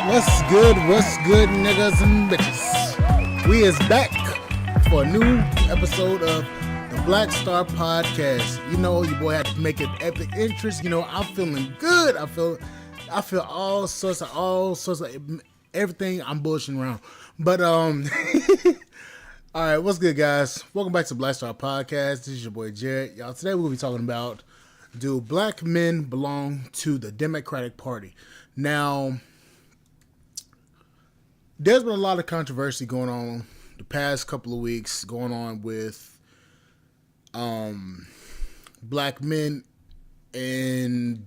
What's good, niggas and bitches? We is back for a new episode of the Black Star Podcast. You know, your boy had to make an epic interest. You know, I'm feeling good. I feel all sorts of everything. I'm bullshitting around, but all right, what's good, guys? Welcome back to Black Star Podcast. This is your boy Jared. Y'all, today we're gonna be talking about, do black men belong to the Democratic Party? Now, there's been a lot of controversy going on the past couple of weeks going on with black men and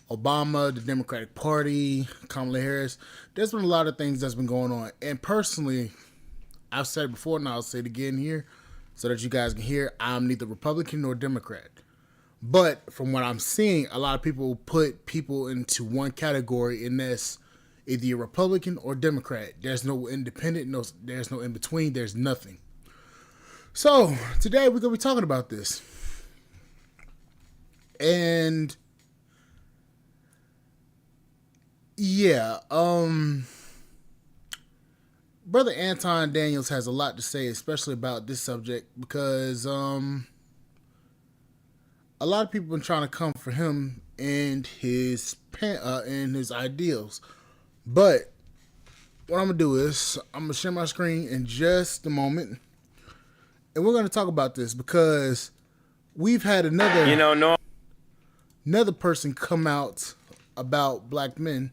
Obama, the Democratic Party, Kamala Harris. There's been a lot of things that's been going on. And personally, I've said it before and I'll say it again here so that you guys can hear, I'm neither Republican nor Democrat. But from what I'm seeing, a lot of people put people into one category, and that's either you're Republican or Democrat. There's no independent, there's no in between, there's nothing. So today we're gonna be talking about this. And yeah, Brother Anton Daniels has a lot to say, especially about this subject, because a lot of people have been trying to come for him and his ideals. But what I'm going to do is I'm going to share my screen in just a moment. And we're going to talk about this because we've had another person come out about black men.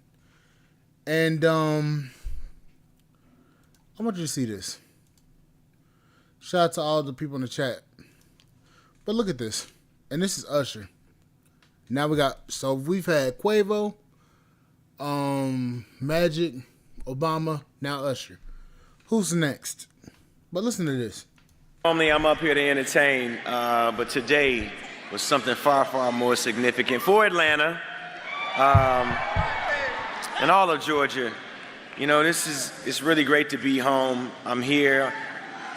And I want you to see this. Shout out to all the people in the chat. But look at this. And this is Usher. Now we've had Quavo, Magic, Obama, now Usher. Who's next? But listen to this. Normally I'm up here to entertain, but today was something far, far more significant for Atlanta and all of Georgia. You know, it's really great to be home. I'm here,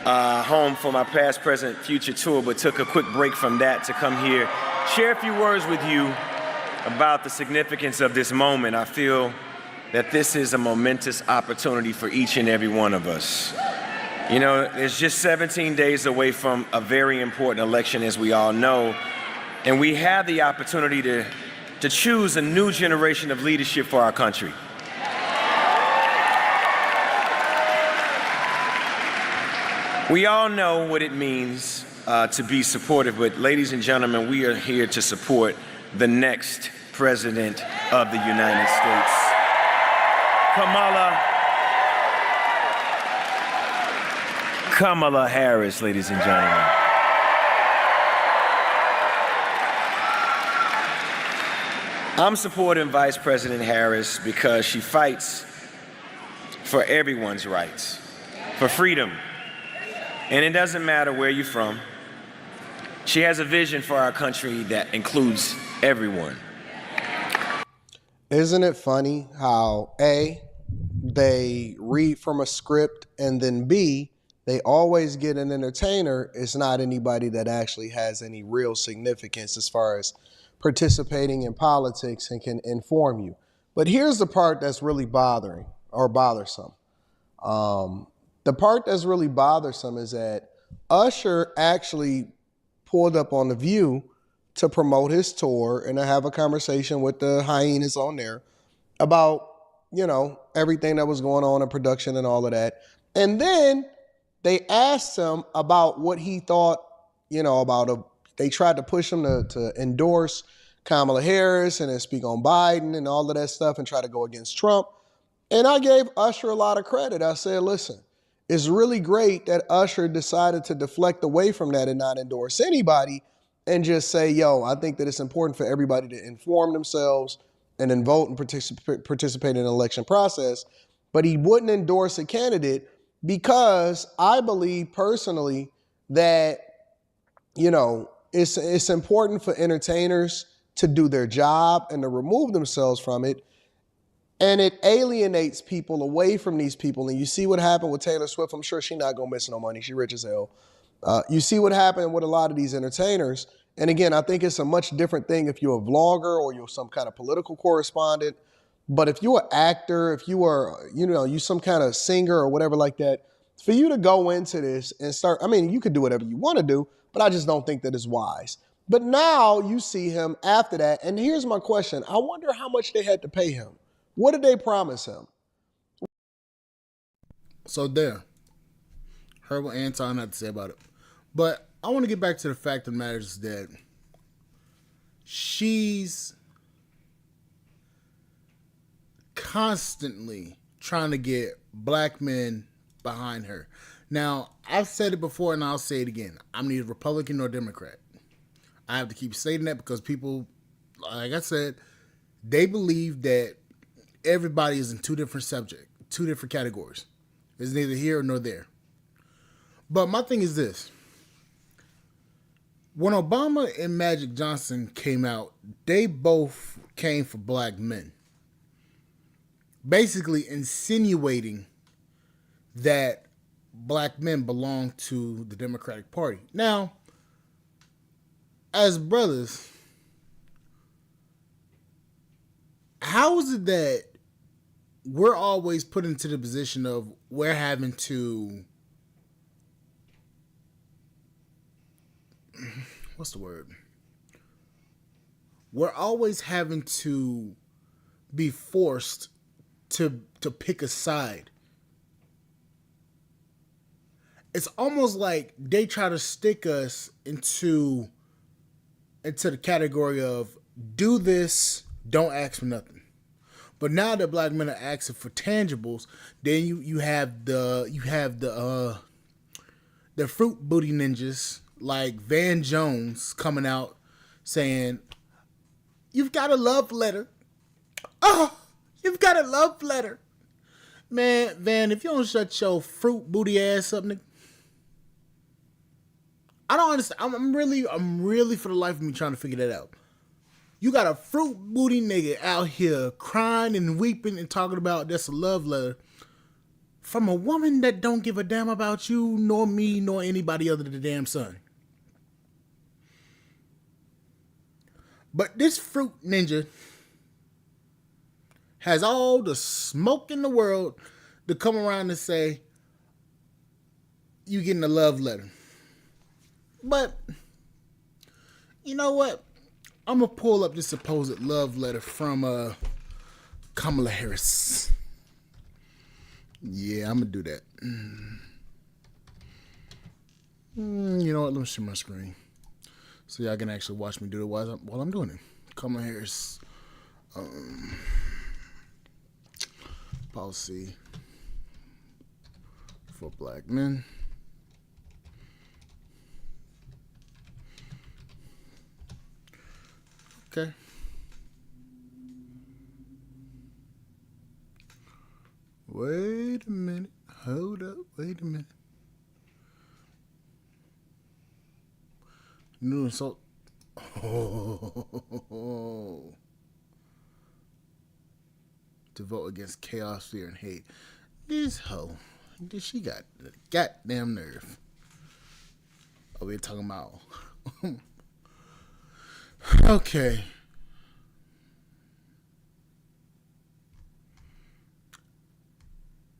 home for my past, present, future tour, but took a quick break from that to come here, share a few words with you about the significance of this moment. I feel that this is a momentous opportunity for each and every one of us. You know, it's just 17 days away from a very important election, as we all know, and we have the opportunity to choose a new generation of leadership for our country. We all know what it means to be supportive, but ladies and gentlemen, we are here to support the next President of the United States, Kamala Harris, ladies and gentlemen. I'm supporting Vice President Harris because she fights for everyone's rights, for freedom. And it doesn't matter where you're from. She has a vision for our country that includes everyone. Isn't it funny how A, they read from a script, and then B, they always get an entertainer. It's not anybody that actually has any real significance as far as participating in politics and can inform you. But here's the part that's really bothersome. The part that's really bothersome is that Usher actually pulled up on The View to promote his tour and to have a conversation with the hyenas on there about, you know, everything that was going on in production and all of that. And then they asked him about what he thought, you know, they tried to push him to endorse Kamala Harris and then speak on Biden and all of that stuff and try to go against Trump. And I gave Usher a lot of credit. I said, listen, it's really great that Usher decided to deflect away from that and not endorse anybody and just say, yo, I think that it's important for everybody to inform themselves and then vote and participate in the election process. But he wouldn't endorse a candidate because I believe personally that, you know, it's important for entertainers to do their job and to remove themselves from it. And it alienates people away from these people. And you see what happened with Taylor Swift. I'm sure she's not going to miss no money. She's rich as hell. You see what happened with a lot of these entertainers. And again, I think it's a much different thing if you're a vlogger or you're some kind of political correspondent. But if you're an actor, if you are, you some kind of singer or whatever like that, for you to go into this and start, I mean, you could do whatever you want to do, but I just don't think that is wise. But now you see him after that, and here's my question. I wonder how much they had to pay him. What did they promise him? So there. Heard what Anton had to say about it. But I want to get back to the fact of the matter is that she's constantly trying to get black men behind her. Now, I've said it before and I'll say it again. I'm neither Republican nor Democrat. I have to keep stating that because people, like I said, they believe that everybody is in two different categories. It's neither here nor there. But my thing is this. When Obama and Magic Johnson came out, they both came for black men. Basically insinuating that black men belong to the Democratic Party. Now, as brothers, how is it that we're always put into the position of we're having to, what's the word? We're always having to be forced to pick a side. It's almost like they try to stick us into the category of do this, don't ask for nothing. But now that black men are asking for tangibles, then you have the fruit booty ninjas like Van Jones coming out saying, "You've got a love letter. Oh, you've got a love letter." Man, Van, if you don't shut your fruit booty ass up, nigga. I don't understand. I'm really for the life of me trying to figure that out. You got a fruit booty nigga out here crying and weeping and talking about that's a love letter from a woman that don't give a damn about you, nor me, nor anybody other than the damn son. But this fruit ninja has all the smoke in the world to come around and say, you getting a love letter. But, you know what? I'm going to pull up this supposed love letter from Kamala Harris. Yeah, I'm going to do that. You know what? Let me share my screen so y'all can actually watch me do it while I'm doing it. Kamala Harris policy for black men. Okay. Wait a minute. Hold up. Wait a minute. New insult. Oh. To vote against chaos, fear, and hate. This hoe. She got the goddamn nerve. Oh, we're talking about. Okay.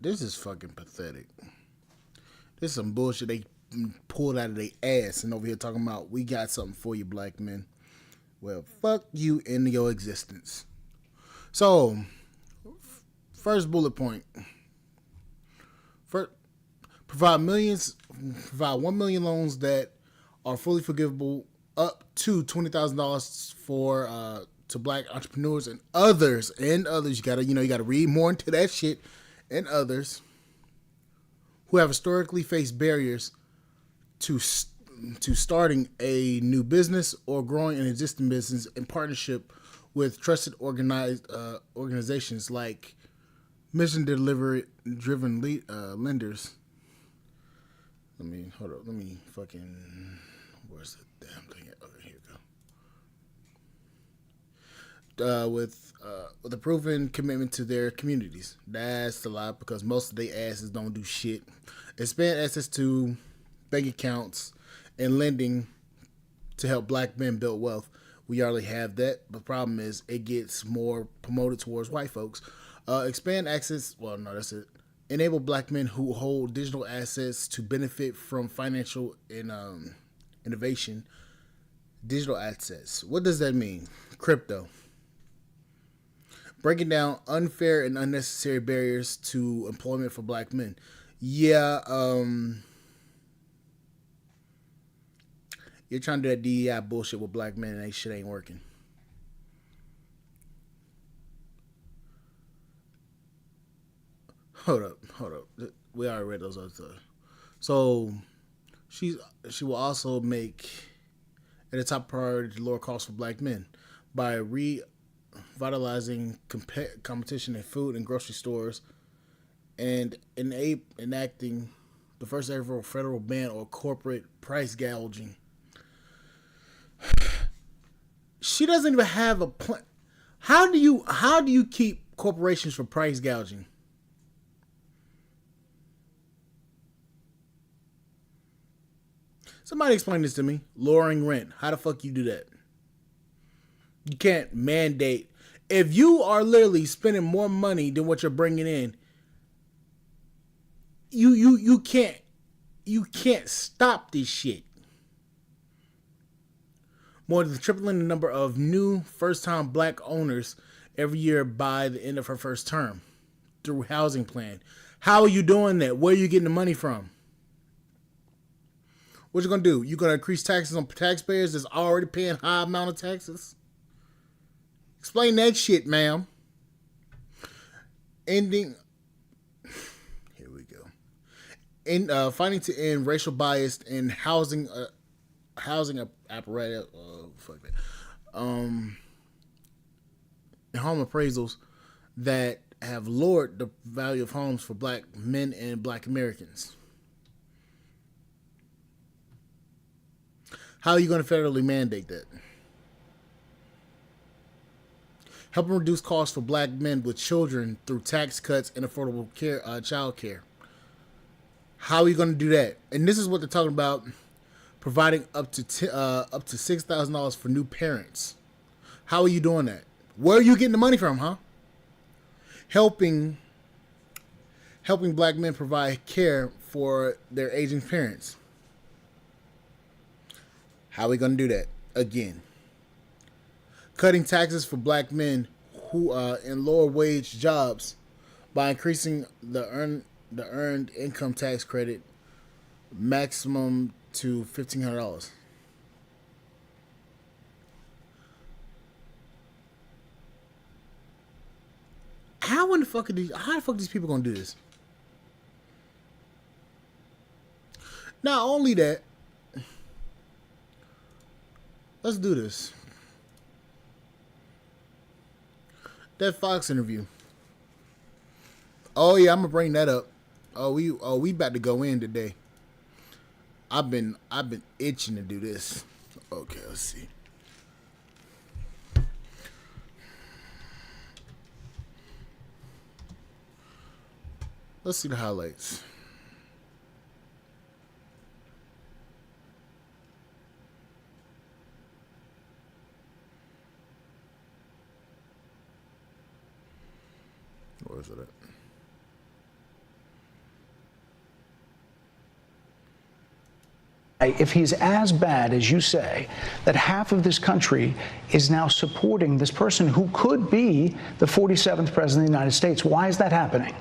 This is fucking pathetic. This is some bullshit they pulled out of their ass and over here talking about we got something for you black men. Well, fuck you into your existence. So, first bullet point. First, provide 1 million loans that are fully forgivable up to $20,000 for to black entrepreneurs and others. You gotta read more into that shit. And others who have historically faced barriers to starting a new business or growing an existing business in partnership with trusted organizations like mission delivery driven lenders. Where's the damn thing? Okay, here we go. With a proven commitment to their communities. That's a lot because most of their asses don't do shit. Expand access to bank accounts and lending to help black men build wealth. We already have that. The problem is it gets more promoted towards white folks. Expand access. Well, no, that's it. Enable black men who hold digital assets to benefit from financial and innovation. Digital assets. What does that mean? Crypto. Breaking down unfair and unnecessary barriers to employment for black men. Yeah, you're trying to do that DEI bullshit with black men and that shit ain't working. Hold up. We already read those other stuff. So she will also make it a top priority to lower costs for black men by revitalizing competition in food and grocery stores and enacting the first ever federal ban on corporate price gouging. She doesn't even have a plan. How do you keep corporations from price gouging? Somebody explain this to me. Lowering rent. How the fuck you do that? You can't mandate. If you are literally spending more money than what you're bringing in, you can't stop this shit. More than tripling the number of new first-time black owners every year by the end of her first term through housing plan. How are you doing that? Where are you getting the money from? What you gonna do? You gonna increase taxes on taxpayers that's already paying high amount of taxes? Explain that shit, ma'am. Here we go. Fighting to end racial bias in housing apparatus. Fuck that. And home appraisals that have lowered the value of homes for black men and black Americans. How are you going to federally mandate that? Helping reduce costs for black men with children through tax cuts and affordable care, child care. How are you going to do that? And this is what they're talking about: providing up to $6,000 for new parents. How are you doing that? Where are you getting the money from, huh? Helping black men provide care for their aging parents. How are we going to do that? Again, cutting taxes for black men who in lower wage jobs by increasing the earned income tax credit maximum to $1,500. How the fuck are these people gonna do this? Not only that, let's do this. That Fox interview. Oh yeah, I'm gonna bring that up. We about to go in today. I've been itching to do this. Okay, let's see. Let's see the highlights. Where is it at? If he's as bad as you say, that half of this country is now supporting this person who could be the 47th president of the United States, why is that happening?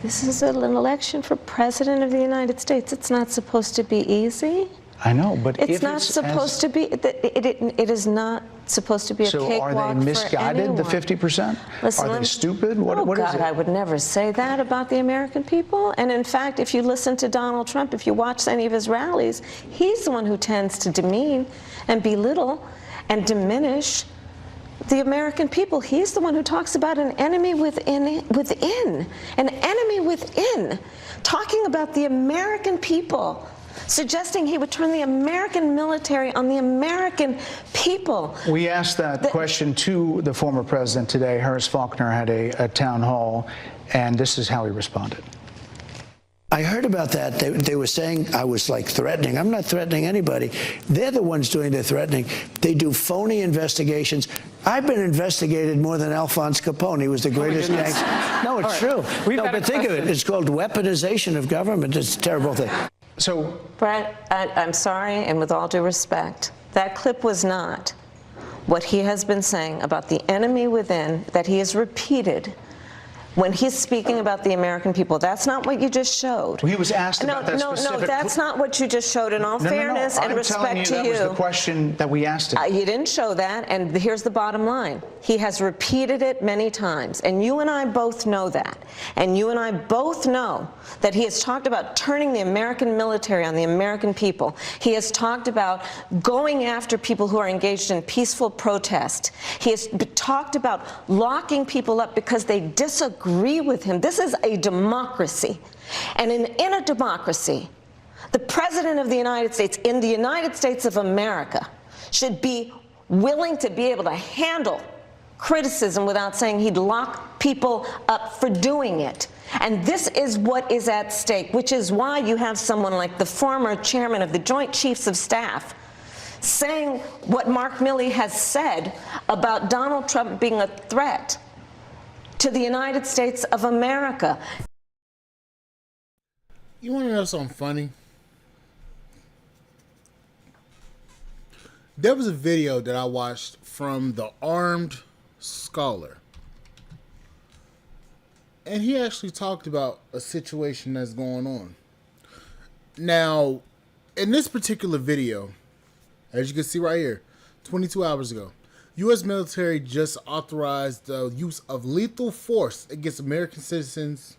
This is an election for president of the United States. It's not supposed to be easy. I know, but it's not supposed to be. It is not supposed to be a cakewalk for anyone. So are they misguided, the 50%? Are they stupid? What is it? I would never say that about the American people. And in fact, if you listen to Donald Trump, if you watch any of his rallies, he's the one who tends to demean and belittle and diminish the American people. He's the one who talks about an enemy within, an enemy within, talking about the American people, suggesting he would turn the American military on the American people. We asked that question to the former president today. Harris Faulkner had a town hall, and this is how he responded. I heard about that. They were saying I was like threatening. I'm not threatening anybody. They're the ones doing the threatening. They do phony investigations. I've been investigated more than Alphonse Capone. He was the greatest gangster. No, it's true. No, but think of it. It's called weaponization of government. It's a terrible thing. So, Brett, I'm sorry, and with all due respect, that clip was not what he has been saying about the enemy within that he has repeated when he's speaking about the American people. That's not what you just showed. well, he was asked about that specific... No, that's not what you just showed. In all fairness and respect to you, that was the question that we asked him. You didn't show that, and here's the bottom line. He has repeated it many times, and you and I both know that. And you and I both know that he has talked about turning the American military on the American people. He has talked about going after people who are engaged in peaceful protest. He has talked about locking people up because they disagree with him. This is a democracy. And in a democracy, the President of the United States, in the United States of America, should be willing to be able to handle criticism without saying he'd lock people up for doing it. And this is what is at stake, which is why you have someone like the former chairman of the Joint Chiefs of Staff saying what Mark Milley has said about Donald Trump being a threat to the United States of America. You want to know something funny? There was a video that I watched from the Armed Scholar. And he actually talked about a situation that's going on. Now, in this particular video, as you can see right here, 22 hours ago, U.S. military just authorized the use of lethal force against American citizens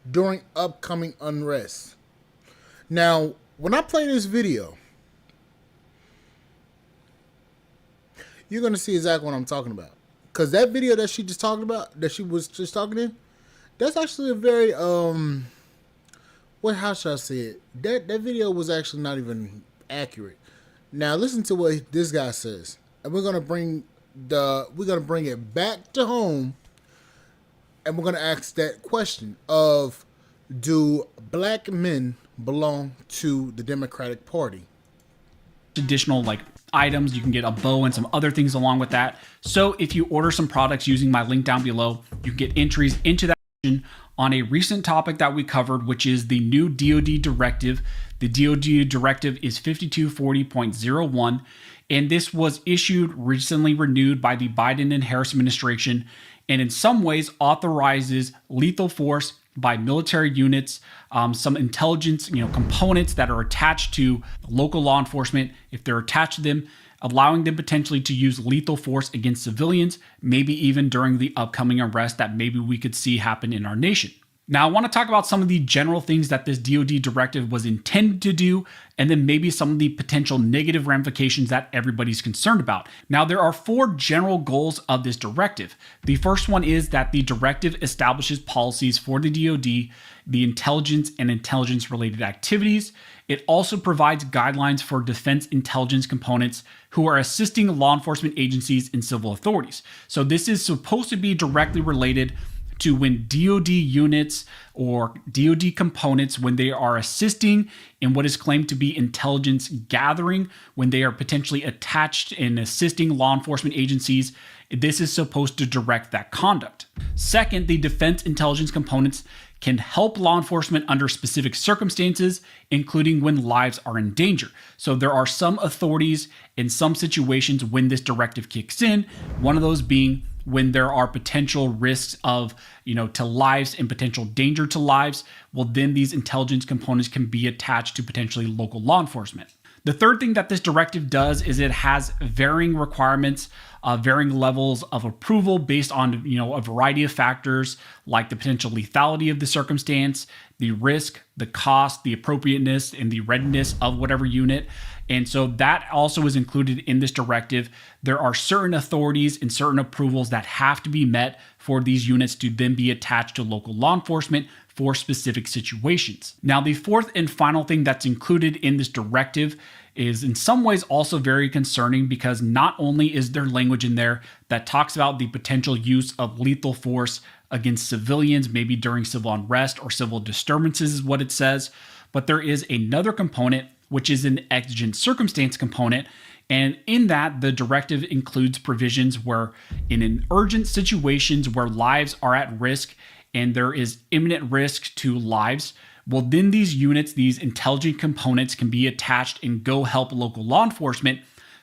during upcoming unrest. Now, when I play this video, you're going to see exactly what I'm talking about. Because that video that she just talked about, that she was just talking in, that's actually a very, how should I say it? That video was actually not even accurate. Now listen to what this guy says, and we're gonna bring it back to home, and we're gonna ask that question of, do black men belong to the Democratic Party? Additional items, you can get a bow and some other things along with that. So if you order some products using my link down below, you get entries into that on a recent topic that we covered, which is the new DoD directive. The DoD directive is 5240.01, and this was issued recently renewed by the Biden and Harris administration, and in some ways authorizes lethal force by military units, some intelligence components that are attached to local law enforcement, if they're attached to them, allowing them potentially to use lethal force against civilians, maybe even during the upcoming arrest that maybe we could see happen in our nation. Now, I want to talk about some of the general things that this DoD directive was intended to do, and then maybe some of the potential negative ramifications that everybody's concerned about. Now, there are 4 general goals of this directive. The first one is that the directive establishes policies for the DoD, the intelligence and intelligence-related activities. It also provides guidelines for defense intelligence components who are assisting law enforcement agencies and civil authorities. So this is supposed to be directly related to when DoD units or DoD components, when they are assisting in what is claimed to be intelligence gathering, when they are potentially attached and assisting law enforcement agencies, this is supposed to direct that conduct. Second, the defense intelligence components can help law enforcement under specific circumstances, including when lives are in danger. So there are some authorities in some situations when this directive kicks in, one of those being when there are potential risks of, to lives and potential danger to lives, well, then these intelligence components can be attached to potentially local law enforcement. The third thing that this directive does is it has varying requirements, varying levels of approval based on, a variety of factors like the potential lethality of the circumstance, the risk, the cost, the appropriateness, and the readiness of whatever unit. And so that also is included in this directive. There are certain authorities and certain approvals that have to be met for these units to then be attached to local law enforcement for specific situations. Now, the fourth and final thing that's included in this directive is in some ways also very concerning, because not only is there language in there that talks about the potential use of lethal force against civilians, maybe during civil unrest or civil disturbances is what it says, but there is another component, which is an exigent circumstance component. And in that, the directive includes provisions where in urgent situations where lives are at risk and there is imminent risk to lives, well, then these units, these intelligent components, can be attached and go help local law enforcement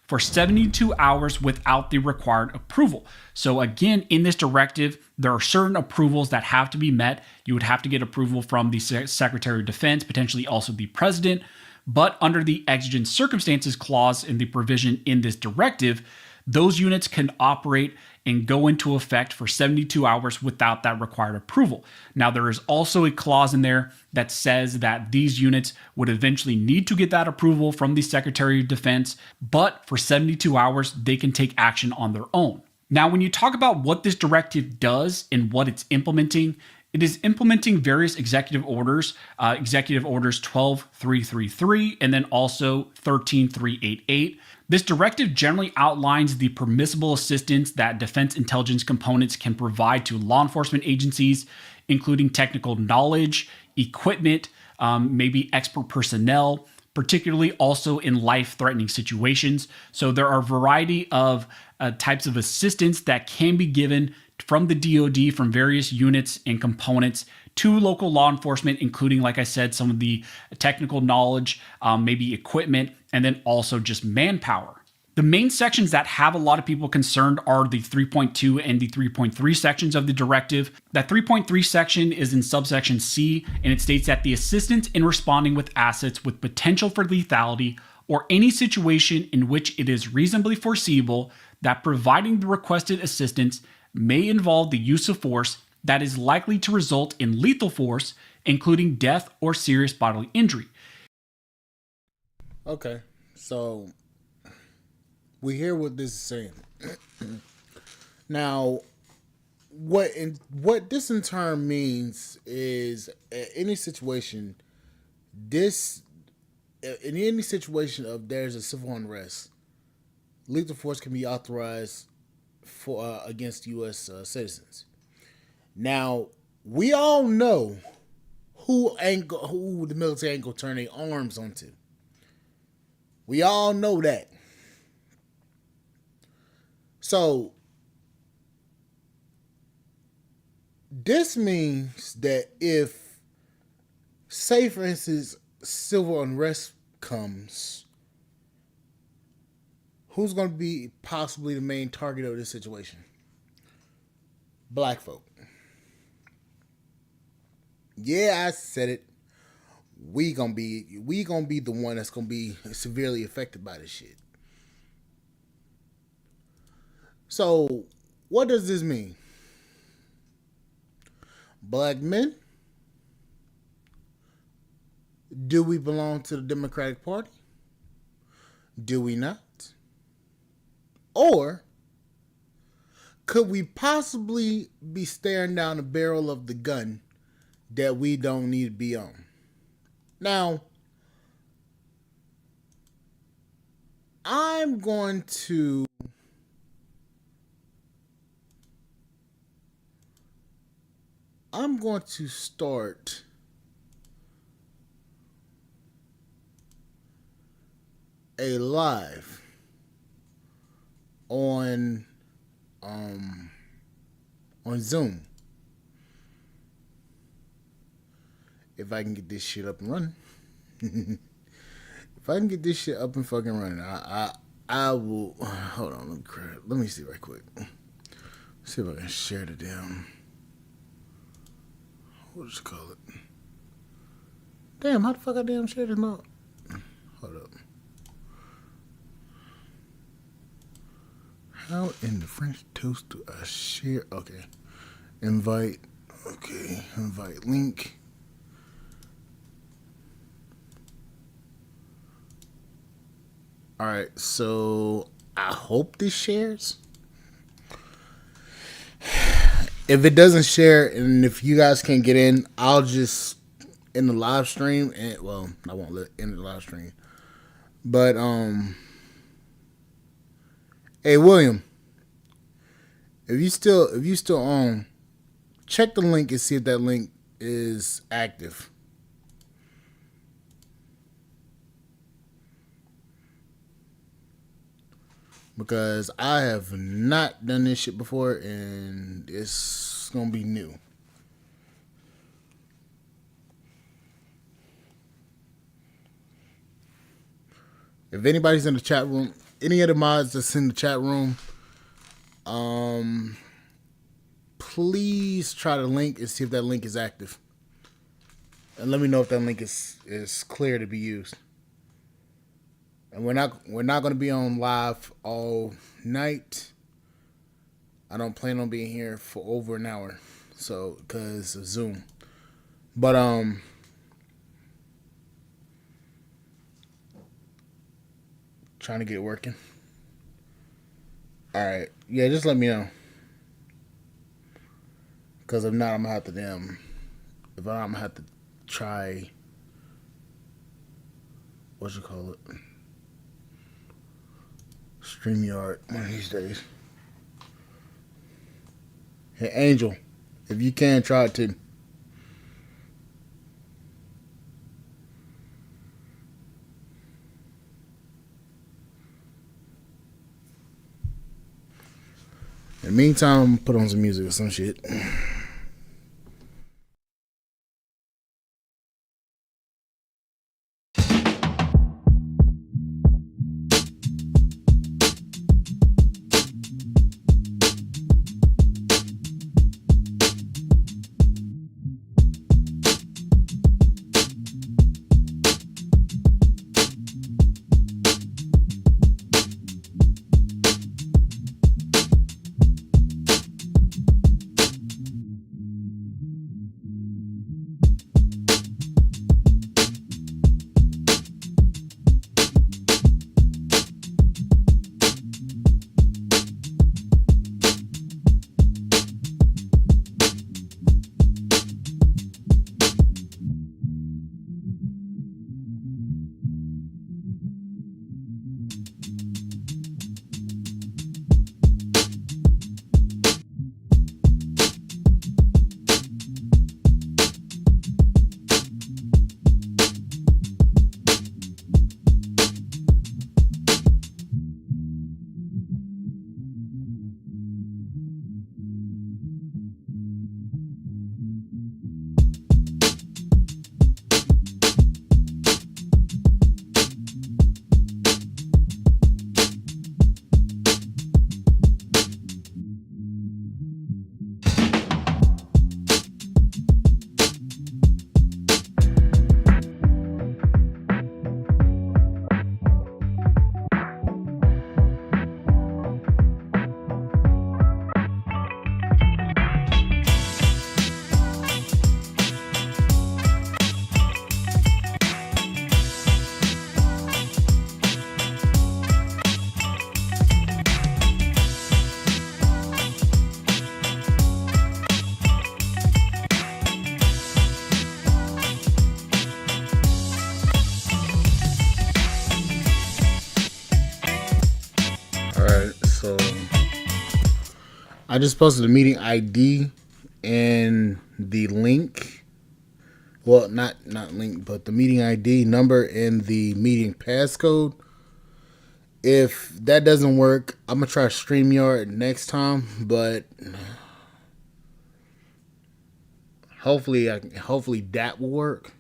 for 72 hours without the required approval. So again, in this directive, there are certain approvals that have to be met. You would have to get approval from the Secretary of Defense, potentially also the President. But under the exigent circumstances clause in the provision in this directive, those units can operate and go into effect for 72 hours without that required approval. Now, there is also a clause in there that says that these units would eventually need to get that approval from the Secretary of Defense, but for 72 hours, they can take action on their own. Now, when you talk about what this directive does and what it's implementing, it is implementing various executive orders 12333 and then also 13388. This directive generally outlines the permissible assistance that defense intelligence components can provide to law enforcement agencies, including technical knowledge, equipment, maybe expert personnel, particularly also in life-threatening situations. So there are a variety of types of assistance that can be given from the DoD, from various units and components to local law enforcement, including, like I said, some of the technical knowledge, maybe equipment, and then also just manpower. The main sections that have a lot of people concerned are the 3.2 and the 3.3 sections of the directive. That 3.3 section is in subsection C, and it states that the assistance in responding with assets with potential for lethality or any situation in which it is reasonably foreseeable that providing the requested assistance may involve the use of force that is likely to result in lethal force, including death or serious bodily injury. Okay, so we hear what this is saying. Now, what this in turn means is any situation, in any situation of there's a civil unrest, lethal force can be authorized for against U.S. Citizens. Now, we all know who the military ain't gonna turn their arms onto. We all know that. So, this means that if, say for instance, civil unrest comes, who's going to be possibly the main target of this situation? Black folk. Yeah, I said it. We gonna be the one that's gonna be severely affected by this shit. So, what does this mean? Black men, do we belong to the Democratic Party? Do we not? Or could we possibly be staring down the barrel of the gun that we don't need to be on? Now, I'm going to start a live on Zoom. If I can get this shit up and running. If I can get this shit up and fucking running, I will. Hold on, let me see right quick. See if I can share the damn. What does it call it? Damn, how the fuck I damn share this mode? Hold up. How in the French toast do I share? Okay. Invite. Okay. Invite link. All right. So I hope this shares. If it doesn't share, and if you guys can't get in, I'll just end the live stream. And well, I won't let end the live stream. But hey William, if you still on, check the link and see if that link is active. Because I have not done this shit before and it's gonna be new. If anybody's in the chat room, any of the mods that's in the chat room, please try the link and see if that link is active. And let me know if that link is clear to be used. And we're not going to be on live all night. I don't plan on being here for over an hour, so because of Zoom. But trying to get it working. All right, yeah, just let me know. Because if not, I'm gonna have to if not, I'm gonna have to try. What you call it? StreamYard one of these days. Hey Angel, if you can, try it too. In the meantime, put on some music or some shit. I just posted the meeting ID and the link. Well, not link, but the meeting ID number and the meeting passcode. If that doesn't work, I'm gonna try StreamYard next time, but hopefully that will work.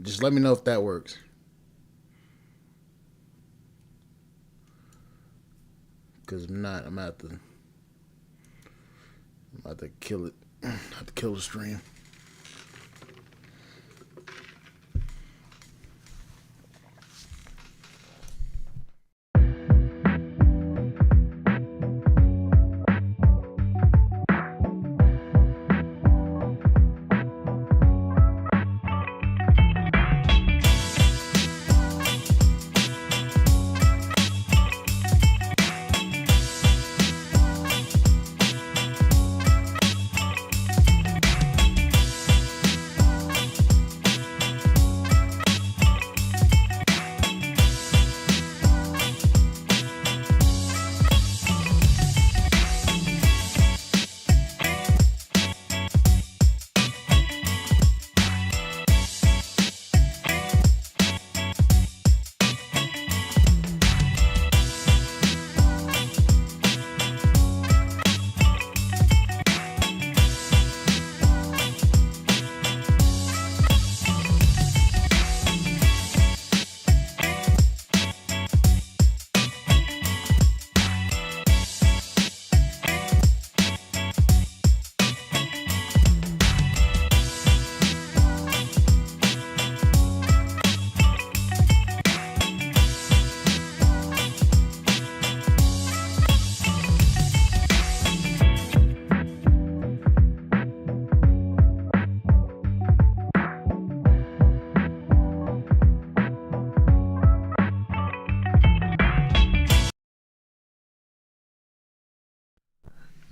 Just let me know if that works. Because if not, I'm about to kill it. Have to kill the stream.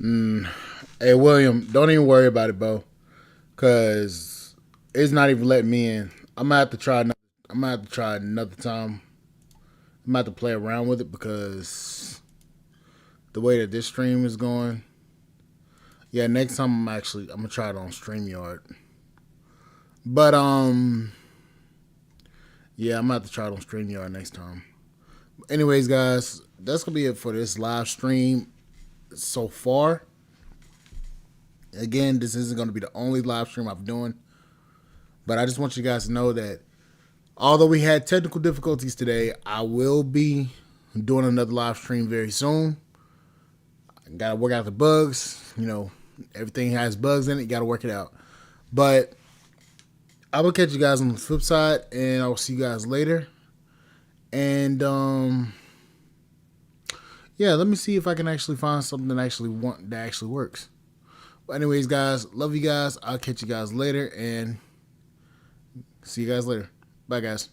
Hey, William, don't even worry about it, bro. Cause it's not even letting me in. I'm gonna have to try. I'm gonna have to try another time. I'm gonna have to play around with it because the way that this stream is going. Yeah, next time I'm gonna try it on StreamYard. But yeah, I'm gonna have to try it on StreamYard next time. Anyways, guys, that's gonna be it for this live stream so far. Again, this isn't gonna be the only live stream I'm doing. But I just want you guys to know that although we had technical difficulties today, I will be doing another live stream very soon. I gotta work out the bugs. You know, everything has bugs in it. You gotta work it out. But I will catch you guys on the flip side, and I will see you guys later. And yeah, let me see if I can actually find something that actually works. But anyways, guys, love you guys. I'll catch you guys later, and see you guys later. Bye, guys.